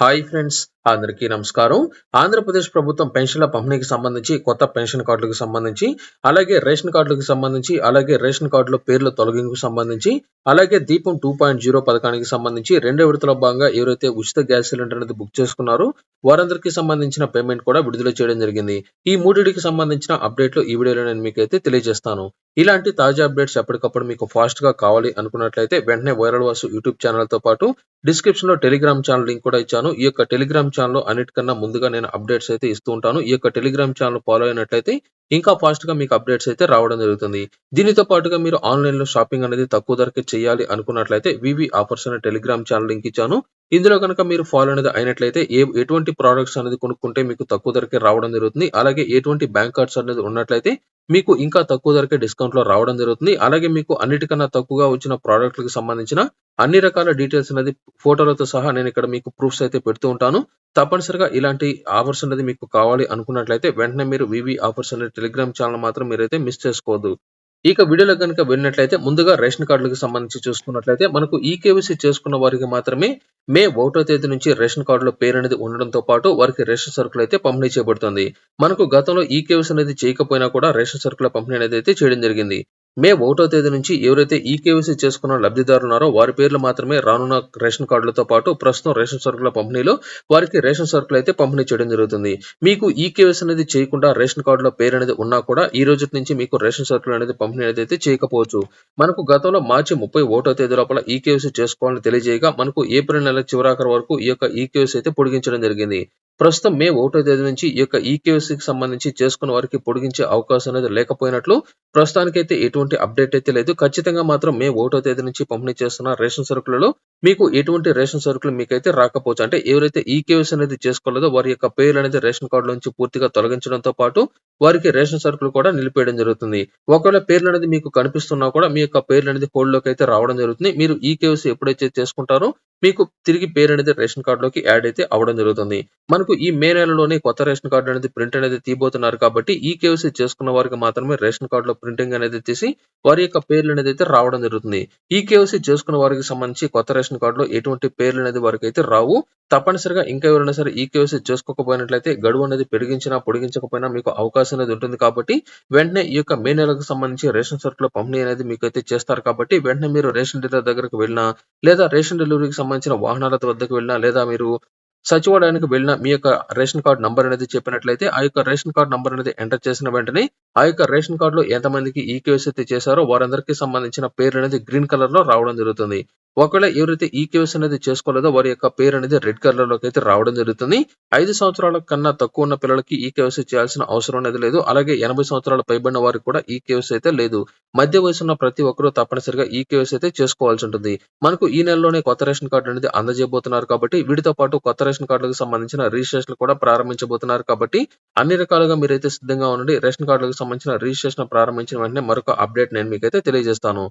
Hi friends, అందరికీ నమస్కారం. ఆంధ్రప్రదేశ్ ప్రభుత్వం పెన్షన్ల పంపిణీకి సంబంధించి కొత్త పెన్షన్ కార్డులకు సంబంధించి, అలాగే రేషన్ కార్డులకు సంబంధించి, అలాగే రేషన్ కార్డులో పేర్ల తొలగింపుకు సంబంధించి, అలాగే దీపం 2.0 పథకానికి సంబంధించి రెండో విడతలో భాగంగా ఎవరైతే ఉచిత గ్యాస్ సిలిండర్ అనేది బుక్ చేసుకున్నారో వారందరికీ సంబంధించిన పేమెంట్ కూడా విడుదల చేయడం జరిగింది. ఈ మూడిటికి సంబంధించిన అప్డేట్లు ఈ వీడియోలో నేను మీకైతే తెలియజేస్తాను. ఇలాంటి తాజా అప్డేట్స్ ఎప్పటికప్పుడు మీకు ఫాస్ట్ గా కావాలి అనుకున్నట్లయితే వెంటనే వైరల్ వాసు యూట్యూబ్ ఛానల్ తో పాటు డిస్క్రిప్షన్ లో టెలిగ్రామ్ ఛానల్ లింక్ కూడా ఇచ్చాను. ఈ యొక్క టెలిగ్రామ్ ఛానల్ అన్నిటికన్నా ముందుగా నేను అప్డేట్స్ అయితే ఇస్తూ ఉంటాను. ఈ యొక్క టెలిగ్రామ్ ఛానల్ ఫాలో అయినట్లయితే ఇంకా ఫాస్ట్ గా మీకు అప్డేట్స్ అయితే రావడం జరుగుతుంది. దీనితో పాటుగా మీరు ఆన్లైన్ లో షాపింగ్ అనేది తక్కువ ధరకే చేయాలి అనుకున్నట్లయితే వివి ఆఫర్స్ అనే టెలిగ్రామ్ ఛానల్ లింక్ ఇచ్చాను. ఇందులో కనుక మీరు ఫాలో అనేది అయినట్లయితే ఎటువంటి ప్రోడక్ట్స్ అనేది కొనుక్కుంటే మీకు తక్కువ ధరకే రావడం జరుగుతుంది. అలాగే ఎటువంటి బ్యాంక్ కార్డ్స్ అనేది ఉన్నట్లయితే మీకు ఇంకా తక్కువ ధరకే డిస్కౌంట్ లో రావడం జరుగుతుంది. అలాగే మీకు అన్నిటికన్నా తక్కువగా వచ్చిన ప్రోడక్ట్లకు సంబంధించిన అన్ని రకాల డీటెయిల్స్ అనేది ఫోటోలతో సహా నేను ఇక్కడ మీకు ప్రూఫ్స్ అయితే పెడుతూ ఉంటాను. తప్పనిసరిగా ఇలాంటి ఆఫర్స్ అనేది మీకు కావాలి అనుకున్నట్లయితే వెంటనే మీరు వివి ఆఫర్స్ అనే టెలిగ్రామ్ ఛానల్ మాత్రం మీరైతే మిస్ చేసుకోవద్దు. ఇక వీడియోలో కనుక వెళ్ళినట్లయితే ముందుగా రేషన్ కార్డులకు సంబంధించి చూసుకున్నట్లయితే మనకు ఈకేవైసీ చేసుకున్న వారికి మాత్రమే మే 1వ తేదీ నుంచి రేషన్ కార్డులో పేరు అనేది ఉండడంతో పాటు వారికి రేషన్ సరుకులు అయితే పంపిణీ చేయబడుతుంది. మనకు గతంలో ఈకేవైసీ అనేది చేయకపోయినా కూడా రేషన్ సరుకుల పంపిణీ అనేది అయితే చేయడం జరిగింది. మే 1వ తేదీ నుంచి ఎవరైతే ఈకేవైసీ చేసుకున్న లబ్ధిదారులు ఉన్నారో వారి పేర్లు మాత్రమే రానున్న రేషన్ కార్డులతో పాటు ప్రస్తుతం రేషన్ సరుకుల పంపిణీలో వారికి రేషన్ సరుకులు అయితే పంపిణీ చేయడం జరుగుతుంది. మీకు ఈకేవైసీ అనేది చేయకుండా రేషన్ కార్డులో పేరు అనేది ఉన్నా కూడా ఈ రోజు నుంచి మీకు రేషన్ సరుకులు అనేది పంపిణీ అయితే చేయకపోవచ్చు. మనకు గతంలో మార్చి 31వ తేదీ లోపల ఈకేవైసీ చేసుకోవాలని తెలియజేయగా మనకు ఏప్రిల్ నెల చివరాఖరు వరకు ఈ యొక్క ఈకేవైసీ అయితే పొడిగించడం జరిగింది. ప్రస్తుతం మే 1వ తేదీ నుంచి ఈ యొక్క ఈకేవైసీకి సంబంధించి చేసుకున్న వారికి పొడిగించే అవకాశం అనేది లేకపోయినట్లు ప్రస్తుతానికైతే ఎటువంటి అప్డేట్ అయితే లేదు. ఖచ్చితంగా మాత్రం మే 1వ తేదీ నుంచి పంపిణీ చేస్తున్న రేషన్ సరుకులలో మీకు ఎటువంటి రేషన్ సరుకులు మీకైతే రాకపోవచ్చు. అంటే ఎవరైతే ఈకేవైసీ అనేది చేసుకోలేదో వారి యొక్క పేర్లు అనేది రేషన్ కార్డు నుంచి పూర్తిగా తొలగించడంతో పాటు వారికి రేషన్ సరుకులు కూడా నిలిపేయడం జరుగుతుంది. ఒకవేళ పేర్లు అనేది మీకు కనిపిస్తున్నా కూడా మీ యొక్క పేర్లు అనేది హోల్డ్ లోకి అయితే రావడం జరుగుతుంది. మీరు ఈకేవైసీ ఎప్పుడైతే చేసుకుంటారో మీకు తిరిగి పేరు అనేది రేషన్ కార్డులోకి యాడ్ అయితే అవడం జరుగుతుంది. మనకు ఈ మే నెలలోనే కొత్త రేషన్ కార్డు అనేది ప్రింట్ అనేది తీయబోతున్నారు కాబట్టి ఈకేవైసీ చేసుకున్న వారికి మాత్రమే రేషన్ కార్డులో ప్రింటింగ్ అనేది తీసి వారి యొక్క పేర్లు అనేది అయితే రావడం జరుగుతుంది. ఈకేవైసీ చేసుకున్న వారికి సంబంధించి కొత్త రేషన్ కార్డులో ఎటువంటి పేర్లు అనేది వారికి అయితే రావు. తప్పనిసరిగా ఇంకా ఎవరైనా సరే ఈకేవైసీ చేసుకోకపోయినట్లయితే గడువు అనేది పెరిగించినా పొడిగించకపోయినా మీకు అవకాశం అనేది ఉంటుంది కాబట్టి వెంటనే ఈ యొక్క మే నెలకు సంబంధించి రేషన్ సరుకుల పంపిణీ అనేది మీకు అయితే చేస్తారు కాబట్టి వెంటనే మీరు రేషన్ డీలర్ దగ్గరకు వెళ్ళినా లేదా రేషన్ డెలివరీకి సంబంధించిన వాహనాల వద్దకు వెళ్ళినా లేదా మీరు సచివాలయానికి వెళ్ళిన మీ యొక్క రేషన్ కార్డు నంబర్ అనేది చెప్పినట్లయితే ఆ యొక్క రేషన్ కార్డు నంబర్ అనేది ఎంటర్ చేసిన వెంటనే ఆ యొక్క రేషన్ కార్డులో ఎంతమందికి ఈకేవైసీ అయితే చేశారో వారందరికీ సంబంధించిన పేరు అనేది గ్రీన్ కలర్ లో రావడం జరుగుతుంది. ఒకవేళ ఎవరైతే ఈకేవైసీ అనేది చేసుకోలేదో వారి యొక్క పేరు అనేది రెడ్ కలర్ లోకి అయితే రావడం జరుగుతుంది. 5 సంవత్సరాల కన్నా తక్కువ ఉన్న పిల్లలకి ఈకేవైసీ చేయాల్సిన అవసరం అనేది లేదు. అలాగే 80 సంవత్సరాల పైబడిన వారికి కూడా ఈకేవైసీ అయితే లేదు. మధ్య వయసు ఉన్న ప్రతి ఒక్కరూ తప్పనిసరిగా ఈకేవైసీ అయితే చేసుకోవాల్సి ఉంటుంది. మనకు ఈ నెలలోనే కొత్త రేషన్ కార్డు అనేది అందజేయబోతున్నారు కాబట్టి వీటితో పాటు కొత్త రేషన్ కార్డులకు సంబంధించిన రిజిస్ట్రేషన్ కూడా ప్రారంభించబోతున్నారు కాబట్టి అన్ని రకాలుగా మీరైతే సిద్ధంగా ఉండండి. రేషన్ కార్డులకు సంబంధించిన రిజిస్ట్రేషన్ ప్రారంభించిన వెంటనే మరొక అప్డేట్ నేను మీకైతే తెలియజేస్తాను.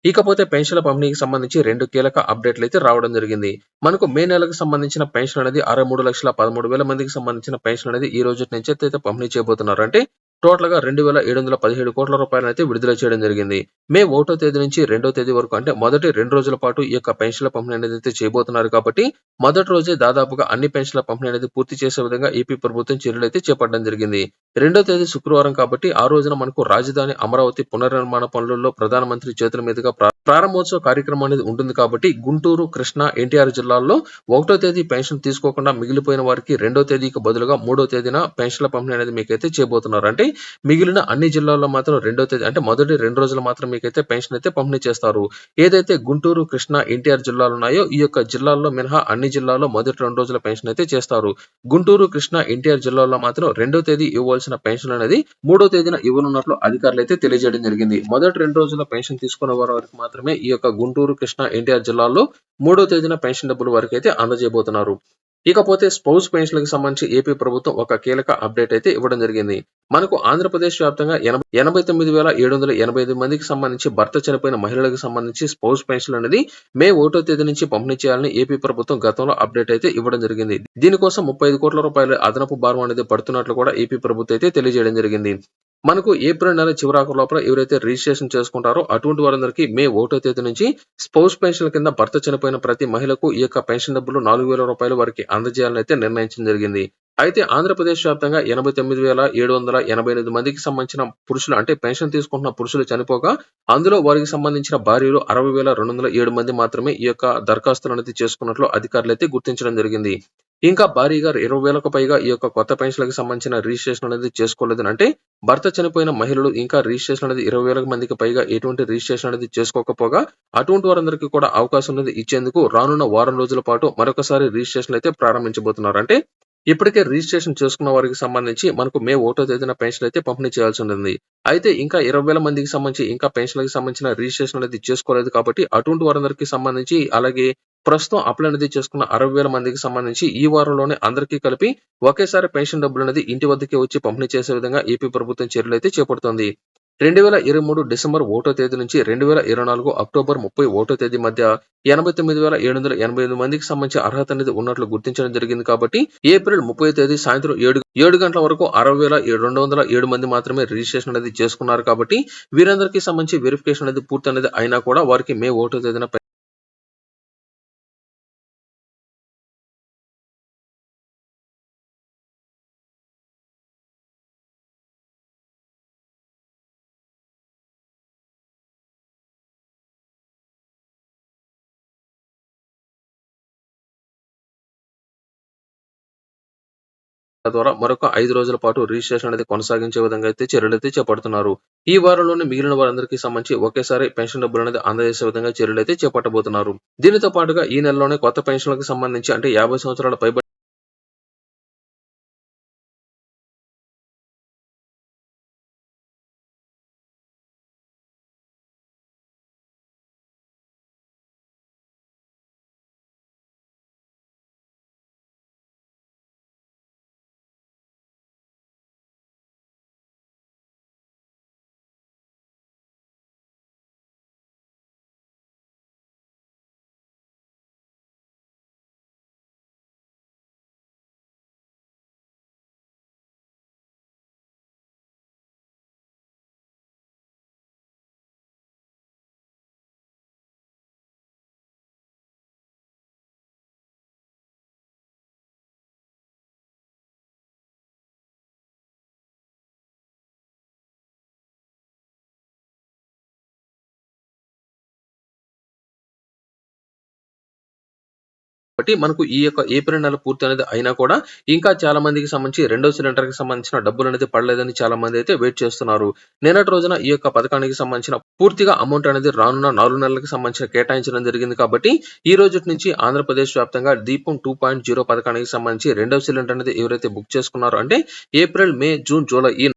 ఇకపోతే పెన్షన్ల పంపిణీకి సంబంధించి 2 కీలక అప్డేట్లు అయితే రావడం జరిగింది. మనకు మే నెలకు సంబంధించిన పెన్షన్ అనేది 63,13,000 మందికి సంబంధించిన పెన్షన్ అనేది ఈ రోజు నుంచి అయితే పంపిణీ చేయబోతున్నారు. అంటే టోటల్ గా 2,717 కోట్ల రూపాయలు అయితే విడుదల చేయడం జరిగింది. మే 1వ తేదీ నుంచి 2వ తేదీ వరకు అంటే మొదటి 2 రోజుల పాటు ఈ యొక్క పెన్షన్ల పంపిణీ అనేది అయితే చేయబోతున్నారు కాబట్టి మొదటి రోజే దాదాపుగా అన్ని పెన్షన్ల పంపిణీ అనేది పూర్తి చేసే విధంగా ఏపీ ప్రభుత్వం చర్యలు అయితే చేపట్టడం జరిగింది. 2వ తేదీ శుక్రవారం కాబట్టి ఆ రోజున మనకు రాజధాని అమరావతి పునర్నిర్మాణ పనులలో ప్రధానమంత్రి చేతుల మీదుగా ప్రారంభోత్సవ కార్యక్రమం అనేది ఉంటుంది కాబట్టి గుంటూరు, కృష్ణా, ఎన్టీఆర్ జిల్లాల్లో 1వ తేదీ పెన్షన్ తీసుకోకుండా మిగిలిపోయిన వారికి 2వ తేదీకి బదులుగా 3వ తేదీన పెన్షన్ల పంపిణీ అనేది మీకైతే చేయబోతున్నారు. అంటే మిగిలిన అన్ని జిల్లాల్లో మాత్రం 2వ తేదీ అంటే మొదటి 2 రోజులు మాత్రం మీకైతే పెన్షన్ అయితే పంపిణీ చేస్తారు. ఏదైతే గుంటూరు, కృష్ణా, ఎన్టీఆర్ జిల్లాలు ఉన్నాయో ఈ యొక్క జిల్లాల్లో మినహా అన్ని జిల్లాల్లో మొదటి 2 రోజుల పెన్షన్ అయితే చేస్తారు. గుంటూరు, కృష్ణా, ఎన్టీఆర్ జిల్లాల్లో మాత్రం 2వ తేదీ ఇవ్వాల్సిన పెన్షన్ అనేది 3వ తేదీన ఇవ్వనున్నట్లు అధికారులు అయితే తెలియజేయడం జరిగింది. మొదటి 2 రోజుల పెన్షన్ తీసుకున్న వారికి మాత్రమే ఈ యొక్క గుంటూరు, కృష్ణా, ఎన్టీఆర్ జిల్లాల్లో 3వ తేదీన పెన్షన్ డబ్బులు వరకు అయితే అందజేయబోతున్నారు. ఇకపోతే స్పౌస్ పెన్షన్లకు సంబంధించి ఏపీ ప్రభుత్వం ఒక కీలక అప్డేట్ అయితే ఇవ్వడం జరిగింది. మనకు ఆంధ్రప్రదేశ్ వ్యాప్తంగా 89,785 మందికి సంబంధించి భర్త చనిపోయిన మహిళలకు సంబంధించి స్పౌస్ పెన్షన్ అనేది మే 1వ తేదీ నుంచి పంపిణీ చేయాలని ఏపీ ప్రభుత్వం గతంలో అప్డేట్ అయితే ఇవ్వడం జరిగింది. దీనికోసం 35 కోట్ల రూపాయల అదనపు భారం అనేది పడుతున్నట్లు కూడా ఏపీ ప్రభుత్వం అయితే తెలియజేయడం జరిగింది. మనకు ఏప్రిల్ నెల చివరాఖరు లోపల ఎవరైతే రిజిస్ట్రేషన్ చేసుకుంటారో అటువంటి వారందరికీ మే 1వ తేదీ నుంచి స్పౌస్ పెన్షన్ కింద భర్త చనిపోయిన ప్రతి మహిళకు ఈ యొక్క పెన్షన్ డబ్బులు ₹4,000 వారికి అందజేయాలని అయితే నిర్ణయించడం జరిగింది. అయితే ఆంధ్రప్రదేశ్ వ్యాప్తంగా 89,788 మందికి సంబంధించిన పురుషులు అంటే పెన్షన్ తీసుకుంటున్న పురుషులు చనిపోగా అందులో వారికి సంబంధించిన భార్యలు 60,207 మంది మాత్రమే ఈ యొక్క దరఖాస్తులు అనేది చేసుకున్నట్లు అధికారులైతే గుర్తించడం జరిగింది. ఇంకా భారీగా 20,000కు పైగా ఈ యొక్క కొత్త పెన్షన్లకు సంబంధించిన రిజిస్ట్రేషన్ అనేది చేసుకోలేదని అంటే భర్త చనిపోయిన మహిళలు ఇంకా రిజిస్ట్రేషన్ అనేది 20,000 మందికి పైగా ఎటువంటి రిజిస్ట్రేషన్ అనేది చేసుకోకపోగా అటువంటి వారందరికీ కూడా అవకాశం అనేది ఇచ్చేందుకు రానున్న వారం రోజుల పాటు మరొకసారి రిజిస్ట్రేషన్ అయితే ప్రారంభించబోతున్నారు. అంటే ఇప్పటికే రిజిస్ట్రేషన్ చేసుకున్న వారికి సంబంధించి మనకు మే 1వ తేదీన పెన్షన్ అయితే పంపిణీ చేయాల్సి ఉంటుంది. అయితే ఇంకా 20,000 మందికి సంబంధించి ఇంకా పెన్షన్‌లకు సంబంధించిన రిజిస్ట్రేషన్ అనేది చేసుకోలేదు కాబట్టి అటువంటి వారందరికీ సంబంధించి అలాగే ప్రస్తుతం అప్లై అనేది చేసుకున్న 60,000 మందికి సంబంధించి ఈ వారంలోనే అందరికీ కలిపి ఒకేసారి పెన్షన్ డబ్బులనేది ఇంటి వద్దకే వచ్చి పంపిణీ చేసే విధంగా ఏపీ ప్రభుత్వం చర్యలైతే చేపడుతోంది. 2023 డిసెంబర్ 1వ తేదీ నుంచి 2024 అక్టోబర్ 31వ తేదీ మధ్య 89,788 మందికి సంబంధించి అర్హత అనేది ఉన్నట్లు గుర్తించడం జరిగింది కాబట్టి ఏప్రిల్ 30వ తేదీ సాయంత్రం 7 గంటల వరకు 60,207 మంది మాత్రమే రిజిస్ట్రేషన్ అనేది చేసుకున్నారు కాబట్టి వీరందరికీ సంబంధించి వెరిఫికేషన్ అనేది పూర్తి అనేది అయినా కూడా వారికి మే 1వ తేదీన ద్వారా మరొక 5 రోజుల పాటు రిజిస్ట్రేషన్ అనేది కొనసాగించే విధంగా అయితే చర్యలైతే చేపడుతున్నారు. ఈ వారంలోనే మిగిలిన వారందరికీ సంబంధించి ఒకేసారి పెన్షన్ డబ్బులనేది అందజేసే విధంగా చర్యలైతే చేపట్టబోతున్నారు. దీనితో పాటుగా ఈ నెలలోనే కొత్త పెన్షన్‌లకు సంబంధించి అంటే 50 సంవత్సరాల పైబడిన కాబట్టి మనకు ఈ యొక్క ఏప్రిల్ నెల పూర్తి అనేది అయినా కూడా ఇంకా చాలా మందికి సంబంధించి రెండో సిలిండర్‌కి సంబంధించిన డబ్బులనేది పడలేదని చాలా మంది అయితే వెయిట్ చేస్తున్నారు. నిన్నటి రోజున ఈ యొక్క పథకానికి సంబంధించిన పూర్తిగా అమౌంట్ అనేది రానున్న 4 నెలలకు సంబంధించి కేటాయించడం జరిగింది కాబట్టి ఈ రోజుటి నుంచి ఆంధ్రప్రదేశ్ వ్యాప్తంగా దీపం 2.0 పథకానికి సంబంధించి రెండో సిలిండర్ అనేది ఎవరైతే బుక్ చేసుకున్నారో అంటే ఏప్రిల్, మే, జూన్, జూలై ఈ